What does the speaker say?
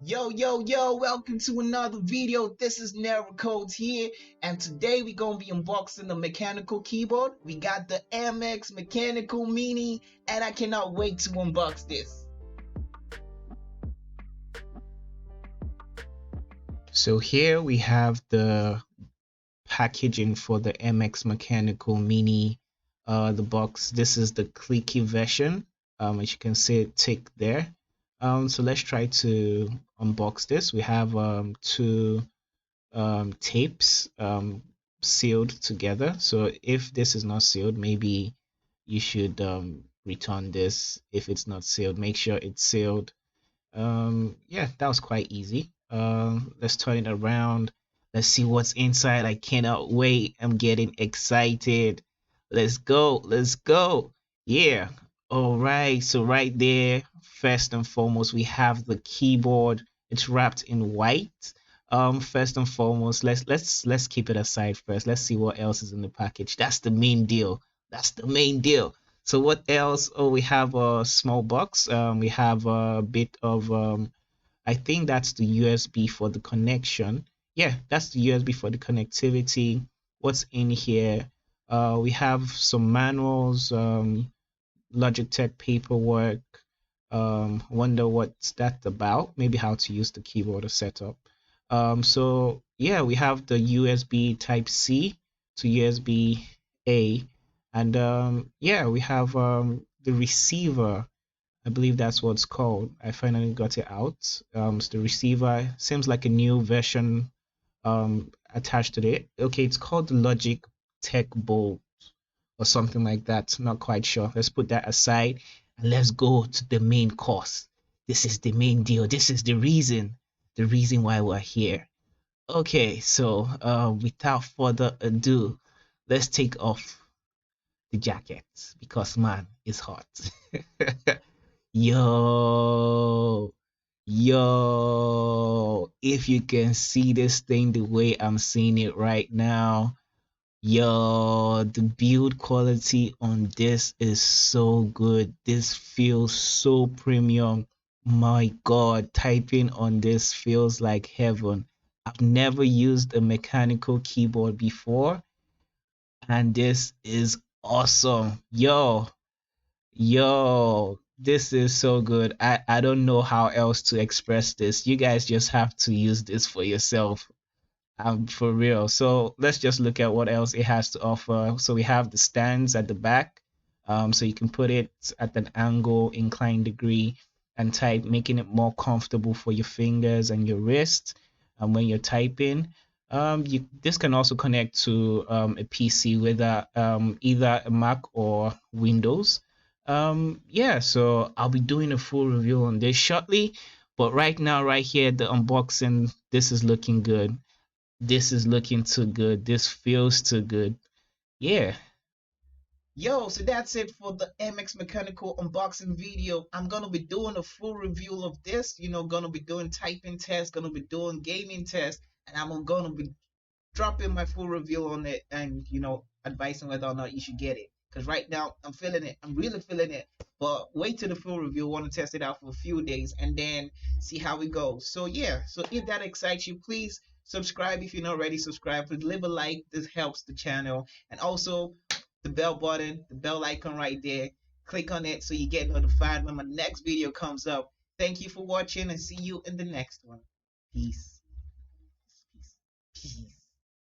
Yo, welcome to another video. This is Narrow Codes here, and today we're gonna be unboxing the mechanical keyboard. We got the MX Mechanical Mini, and I cannot wait to unbox this. So here we have the packaging for the MX Mechanical Mini. The box, this is the clicky version. As you can see it tick there. So let's try to unbox this. We have two tapes sealed together. So if this is not sealed, maybe you should return this. If it's not sealed, make sure it's sealed. Yeah, that was quite easy. Let's turn it around. Let's see what's inside. I cannot wait. I'm getting excited. Let's go. Yeah. All right. So right there, first and foremost, we have the keyboard. It's wrapped in white. First and foremost, let's keep it aside first. Let's see what else is in the package. That's the main deal. That's the main deal. So what else? Oh, we have a small box. We have a bit of I think that's the USB for the connection. Yeah, that's the USB for the connectivity. What's in here? We have some manuals, Logitech paperwork. Wonder what's that about? Maybe how to use the keyboard or setup. So yeah, we have the USB Type C to USB A, and yeah, we have the receiver. I believe that's what it's called. I finally got it out. So the receiver seems like a new version attached to it. Okay, it's called the Logitech Bolt or something like that. Not quite sure. Let's put that aside and let's go to the main course. This is the main deal. This is the reason why we're here. Okay, so without further ado, let's take off the jacket because man, it's hot. Yo, yo, if you can see this thing the way I'm seeing it right now, yo, the build quality on this is so good. This feels so premium. My God, typing on this feels like heaven. I've never used a mechanical keyboard before, and this is awesome. Yo, this is so good. I don't know how else to express this. You guys just have to use this for yourself. For real. So let's just look at what else it has to offer. So we have the stands at the back. So you can put it at an angle, inclined degree, and type, making it more comfortable for your fingers and your wrist when you're typing. This can also connect to a PC, whether either a Mac or Windows. Yeah, so I'll be doing a full review on this shortly. But right now, right here, the unboxing, this is looking good. This is looking too good. This feels too good. Yeah. Yo, so that's it for the MX Mechanical unboxing video. I'm gonna be doing a full review of this, gonna be doing typing tests, gonna be doing gaming tests, and I'm gonna be dropping my full review on it and, advising whether or not you should get it. Because right now I'm feeling it. I'm really feeling it. But wait till the full review. I want to test it out for a few days and then see how it goes. So yeah, so if that excites you, please subscribe if you're not already subscribed. Please leave a like. This helps the channel. And also the bell button, the bell icon right there. Click on it so you get notified when my next video comes up. Thank you for watching and see you in the next one. Peace.